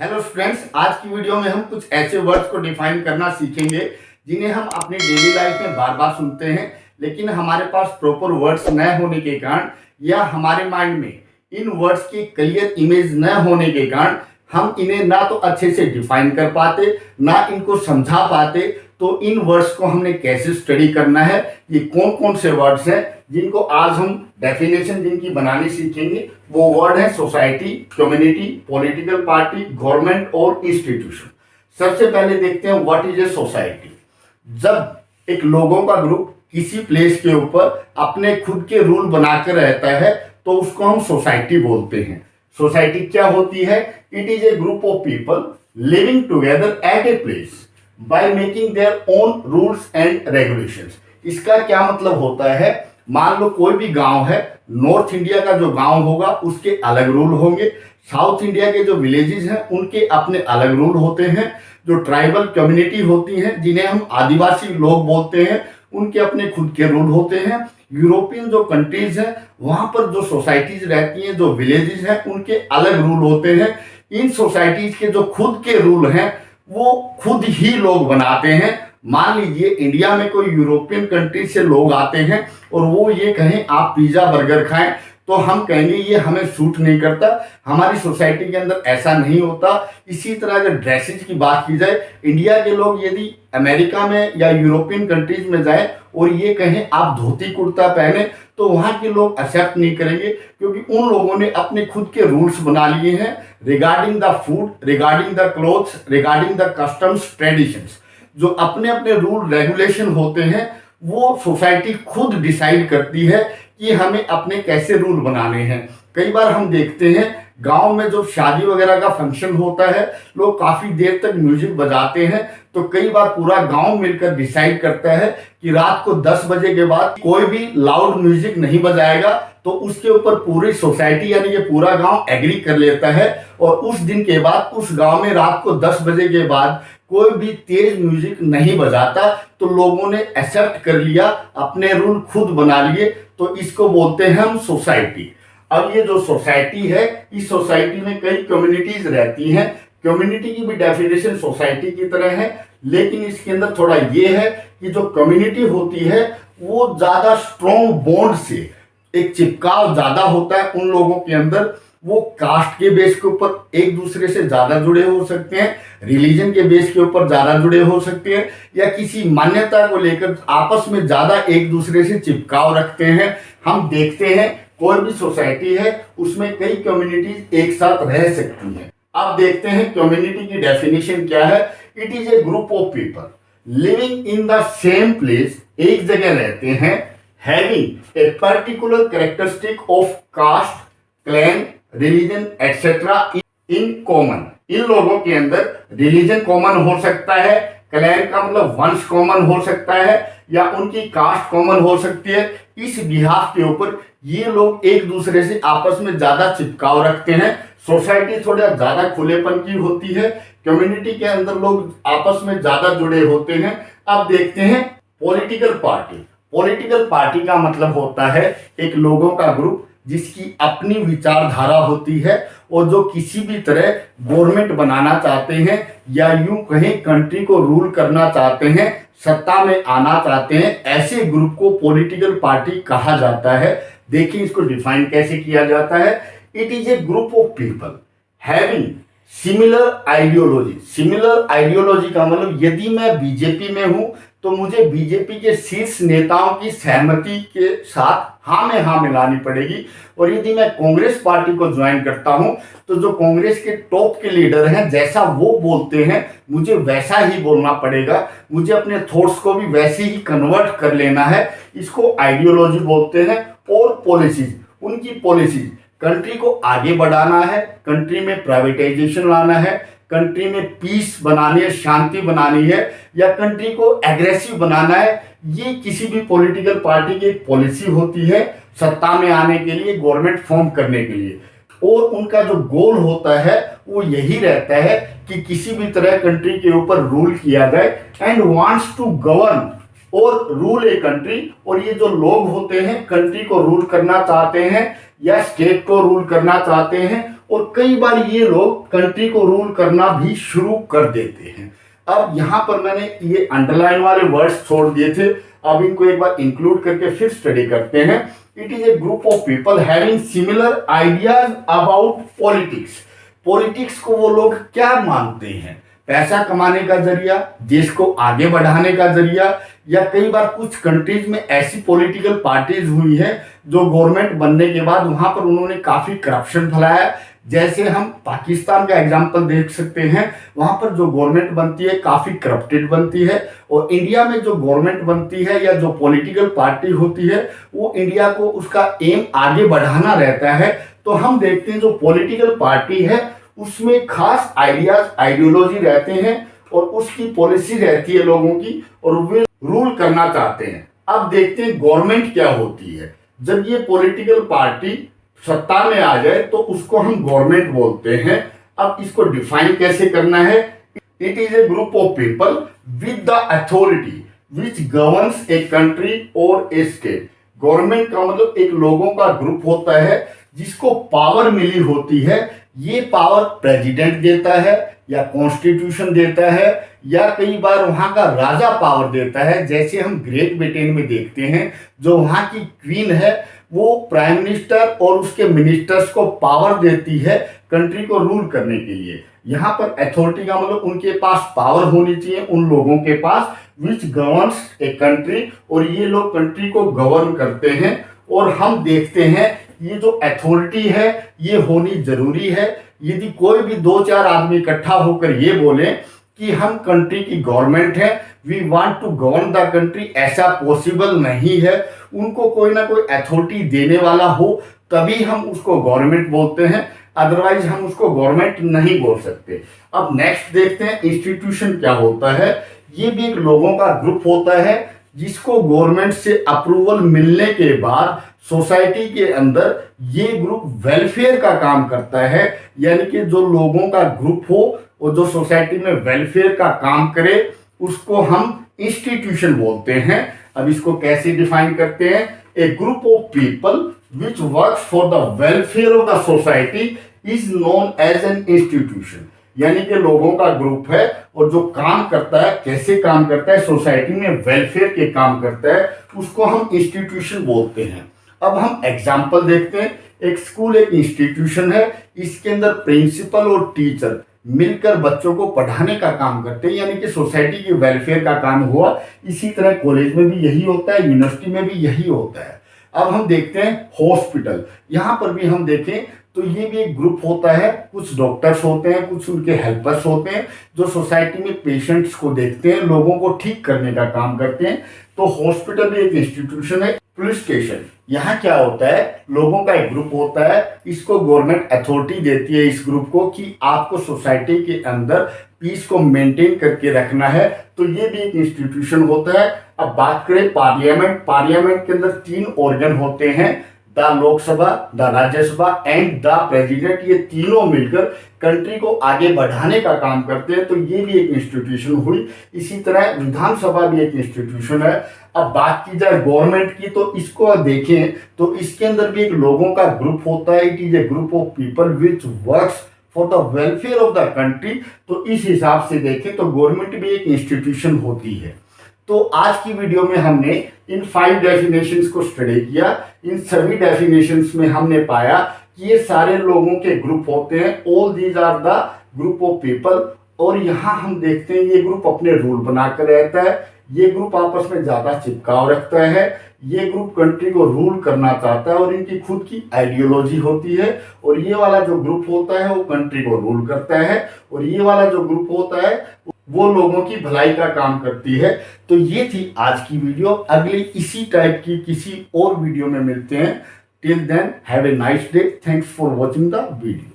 Hello friends, आज की video में हम कुछ ऐसे वर्ड्स को डिफाइन करना सीखेंगे जिन्हें हम अपनी डेली लाइफ में बार बार सुनते हैं, लेकिन हमारे पास प्रॉपर वर्ड्स न होने के कारण या हमारे माइंड में इन वर्ड्स की क्लियर इमेज न होने के कारण हम इन्हें ना तो अच्छे से डिफाइन कर पाते, ना इनको समझा पाते। तो इन वर्ड्स को हमने कैसे स्टडी करना है, ये कौन कौन से वर्ड्स हैं जिनको आज हम डेफिनेशन जिनकी बनानी सीखेंगे। वो वर्ड है society, community, political party, government और इंस्टीट्यूशन। सबसे पहले देखते हैं व्हाट इज ए सोसाइटी। जब एक लोगों का ग्रुप किसी प्लेस के ऊपर अपने खुद के रूल बनाकर रहता है तो उसको हम सोसाइटी बोलते हैं। सोसाइटी क्या होती है? It is a group of people living together at a place by making their own rules and regulations. इसका क्या मतलब होता है? मान लो कोई भी गांव है, नॉर्थ इंडिया का जो गांव होगा उसके अलग रूल होंगे, साउथ इंडिया के जो विलेजेस हैं उनके अपने अलग रूल होते हैं, जो ट्राइबल कम्युनिटी होती हैं जिन्हें हम आदिवासी लोग बोलते हैं उनके अपने खुद के रूल होते हैं। यूरोपियन जो कंट्रीज हैं वहां पर जो सोसाइटीज रहती हैं, जो विलेजेस हैं उनके अलग रूल होते हैं। इन सोसाइटीज के जो खुद के रूल हैं वो खुद ही लोग बनाते हैं। मान लीजिए इंडिया में कोई यूरोपियन कंट्री से लोग आते हैं और वो ये कहें आप पिज्जा बर्गर खाएं, तो हम कहेंगे ये हमें सूट नहीं करता, हमारी सोसाइटी के अंदर ऐसा नहीं होता। इसी तरह अगर ड्रेसेज की बात की जाए, इंडिया के लोग यदि अमेरिका में या यूरोपियन कंट्रीज में जाएं और ये कहें आप धोती कुर्ता पहने, तो वहाँ के लोग एक्सेप्ट नहीं करेंगे, क्योंकि उन लोगों ने अपने खुद के रूल्स बना लिए हैं regarding the food, regarding the clothes, regarding the customs, traditions. जो अपने अपने रूल रेगुलेशन होते हैं वो सोसाइटी खुद डिसाइड करती है कि हमें अपने कैसे रूल बनाने हैं। कई बार हम देखते हैं गांव में जो शादी वगैरह का फंक्शन होता है, लोग काफी देर तक म्यूजिक बजाते हैं, तो कई बार पूरा गांव मिलकर डिसाइड करता है कि रात को 10 बजे के बाद कोई भी लाउड म्यूजिक नहीं बजाएगा। तो उसके ऊपर पूरी सोसाइटी यानी कि पूरा गांव एग्री कर लेता है और उस दिन के बाद उस गांव में रात को 10 बजे के बाद कोई भी तेज म्यूजिक नहीं बजाता। तो लोगों ने एक्सेप्ट कर लिया, अपने रूल खुद बना लिए, तो इसको बोलते हैं हम सोसाइटी। अब ये जो सोसाइटी है, इस सोसाइटी में कई कम्युनिटीज रहती हैं। कम्युनिटी की भी डेफिनेशन सोसाइटी की तरह है, लेकिन इसके अंदर थोड़ा ये है कि जो कम्युनिटी होती है वो ज्यादा स्ट्रॉन्ग बॉन्ड से एक चिपकाव ज्यादा होता है उन लोगों के अंदर। वो कास्ट के बेस के ऊपर एक दूसरे से ज्यादा जुड़े हो सकते हैं, रिलीजन के बेस के ऊपर ज्यादा जुड़े हो सकते हैं, या किसी मान्यता को लेकर आपस में ज्यादा एक दूसरे से चिपकाव रखते हैं। हम देखते हैं कोई भी सोसाइटी है उसमें कई कम्युनिटीज एक साथ रह सकती हैं। अब देखते हैं कम्युनिटी की डेफिनेशन क्या है। It is a group of people living in the same place, एक जगह रहते हैं, having a particular characteristic of caste, clan, religion etcetera in common. इन लोगों के अंदर रिलीजन कॉमन हो सकता है, क्लैन का मतलब वंश कॉमन हो सकता है, या उनकी कास्ट कॉमन हो सकती है। इस बिहाफ के ऊपर ये लोग एक दूसरे से आपस में ज्यादा चिपकाव रखते हैं। सोसाइटी थोड़ा ज्यादा खुलेपन की होती है, कम्युनिटी के अंदर लोग आपस में ज्यादा जुड़े होते हैं। अब देखते हैं पॉलिटिकल पार्टी। पॉलिटिकल पार्टी का मतलब होता है एक लोगों का ग्रुप जिसकी अपनी विचारधारा होती है और जो किसी भी तरह गवर्नमेंट बनाना चाहते हैं, या यूं कहें कंट्री को रूल करना चाहते हैं, सत्ता में आना चाहते हैं, ऐसे ग्रुप को पॉलिटिकल पार्टी कहा जाता है। देखिए इसको डिफाइन कैसे किया जाता है। It is a group of people having similar ideology. Similar ideology का मतलब यदि मैं बीजेपी में हूं तो मुझे बीजेपी के शीर्ष नेताओं की सहमति के साथ हाँ में हाँ मिलानी पड़ेगी, और यदि मैं कांग्रेस पार्टी को ज्वाइन करता हूं तो जो कांग्रेस के टॉप के लीडर हैं जैसा वो बोलते हैं मुझे वैसा ही बोलना पड़ेगा, मुझे अपने थॉट्स को भी वैसे ही कन्वर्ट कर लेना है। इसको आइडियोलॉजी बोलते हैं। और पॉलिसीज, उनकी पॉलिसीज कंट्री को आगे बढ़ाना है, कंट्री में प्राइवेटाइजेशन लाना है, कंट्री में पीस बनानी है, शांति बनानी है, या कंट्री को एग्रेसिव बनाना है। ये किसी भी पॉलिटिकल पार्टी की एक पॉलिसी होती है सत्ता में आने के लिए, गवर्नमेंट फॉर्म करने के लिए। और उनका जो गोल होता है वो यही रहता है कि किसी भी तरह कंट्री के ऊपर रूल किया जाए, एंड वांट्स टू गवर्न और रूल ए कंट्री। और ये जो लोग होते हैं कंट्री को रूल करना चाहते हैं या स्टेट को रूल करना चाहते हैं, और कई बार ये लोग कंट्री को रूल करना भी शुरू कर देते हैं। अब यहाँ पर मैंने ये अंडरलाइन वाले वर्ड्स छोड़ दिए थे, अब इनको एक बार इंक्लूड करके फिर स्टडी करते हैं। It is a group of people having similar ideas about politics. Politics को वो लोग क्या मानते हैं? पैसा कमाने का जरिया, देश को आगे बढ़ाने का जरिया, या कई बार कुछ कंट्रीज में ऐसी पॉलिटिकल पार्टीज हुई है जो गवर्नमेंट बनने के बाद वहां पर उन्होंने काफी करप्शन फैलाया। जैसे हम पाकिस्तान का एग्जांपल देख सकते हैं, वहां पर जो गवर्नमेंट बनती है काफी करप्टेड बनती है, और इंडिया में जो गवर्नमेंट बनती है या जो पॉलिटिकल पार्टी होती है वो इंडिया को उसका एम आगे बढ़ाना रहता है। तो हम देखते हैं जो पॉलिटिकल पार्टी है उसमें खास आइडियाज, आइडियोलॉजी रहते हैं और उसकी पॉलिसी रहती है लोगों की, और वे रूल करना चाहते हैं। अब देखते हैं गवर्नमेंट क्या होती है। जब ये पॉलिटिकल पार्टी सत्ता में आ जाए तो उसको हम गवर्नमेंट बोलते हैं। अब इसको डिफाइन कैसे करना है? It is a group of people with the authority which governs a country और ए स्टेट। गवर्नमेंट का मतलब एक लोगों का ग्रुप होता है जिसको पावर मिली होती है। ये पावर प्रेसिडेंट देता है या कॉन्स्टिट्यूशन देता है, या कई बार वहां का राजा पावर देता है। जैसे हम ग्रेट ब्रिटेन में देखते हैं जो वहां की क्वीन है वो प्राइम मिनिस्टर और उसके मिनिस्टर्स को पावर देती है कंट्री को रूल करने के लिए। यहाँ पर अथॉरिटी का मतलब उनके पास पावर होनी चाहिए, उन लोगों के पास विच गवर्न्स ए कंट्री, और ये लोग कंट्री को गवर्न करते हैं। और हम देखते हैं ये जो अथॉरिटी है ये होनी जरूरी है। यदि कोई भी 2-4 आदमी इकट्ठा होकर ये बोले कि हम कंट्री की गवर्नमेंट है, we want to govern the country, ऐसा पॉसिबल नहीं है। उनको कोई ना कोई अथॉरिटी देने वाला हो तभी हम उसको गवर्नमेंट बोलते हैं, अदरवाइज हम उसको गवर्नमेंट नहीं बोल सकते। अब नेक्स्ट देखते हैं इंस्टीट्यूशन क्या होता है। ये भी एक लोगों का ग्रुप होता है जिसको गवर्नमेंट से अप्रूवल मिलने के बाद सोसाइटी के अंदर ये ग्रुप वेलफेयर का काम करता है। यानी कि जो लोगों का ग्रुप हो और जो सोसाइटी में वेलफेयर का काम करे उसको हम इंस्टीट्यूशन बोलते हैं। अब इसको कैसे डिफाइन करते हैं? A group of people which works for the welfare of the society is known as an institution. यानी कि लोगों का ग्रुप है और जो काम करता है, कैसे काम करता है, सोसाइटी में वेलफेयर के काम करता है, उसको हम इंस्टीट्यूशन बोलते हैं। अब हम एग्जाम्पल देखते हैं। एक स्कूल एक इंस्टीट्यूशन है, इसके अंदर प्रिंसिपल और टीचर मिलकर बच्चों को पढ़ाने का काम करते हैं, यानी कि सोसाइटी की वेलफेयर का काम हुआ। इसी तरह कॉलेज में भी यही होता है, यूनिवर्सिटी में भी यही होता है। अब हम देखते हैं हॉस्पिटल। यहाँ पर भी हम देखें तो ये भी एक ग्रुप होता है। कुछ डॉक्टर्स होते हैं, कुछ उनके हेल्पर्स होते हैं जो सोसाइटी में पेशेंट्स को देखते हैं, लोगों को ठीक करने का काम करते हैं। तो हॉस्पिटल भी एक इंस्टीट्यूशन है। पुलिस स्टेशन, यहाँ क्या होता है, लोगों का एक ग्रुप होता है, इसको गवर्नमेंट अथॉरिटी देती है इस ग्रुप को कि आपको सोसाइटी के अंदर पीस को मेंटेन करके रखना है। तो ये भी एक इंस्टीट्यूशन होता है। अब बात करें पार्लियामेंट। पार्लियामेंट के अंदर 3 ऑर्गन होते हैं, the Lok Sabha, the Rajya Sabha and the president. ये तीनों मिलकर कंट्री को आगे बढ़ाने का काम करते हैं। तो ये भी एक इंस्टीट्यूशन हुई। इसी तरह विधानसभा भी एक इंस्टीट्यूशन है। अब बात की जाए गवर्नमेंट की तो इसको देखें तो इसके अंदर भी एक लोगों का ग्रुप होता है। It is a group of people which works for the welfare of the country. तो इस हिसाब से देखें तो गवर्नमेंट भी एक इंस्टीट्यूशन होती है। तो आज की वीडियो में हमने इन 5 डेफिनेशंस को स्टडी किया। इन सभी डेफिनेशंस में हमने पाया कि ये सारे लोगों के ग्रुप होते हैं। All these are the group of people. और यहाँ हम देखते हैं ये ग्रुप अपने रूल बनाकर रहता है, ये ग्रुप आपस में ज्यादा चिपकाव रखता है, ये ग्रुप कंट्री को रूल करना चाहता है और इनकी खुद की आइडियोलॉजी होती है। और ये वाला जो ग्रुप होता है वो कंट्री को रूल करता है, और ये वाला जो ग्रुप होता है वो लोगों की भलाई का काम करती है। तो ये थी आज की वीडियो। अगली इसी टाइप की किसी और वीडियो में मिलते हैं। Till then have a nice day. Thanks for watching the video.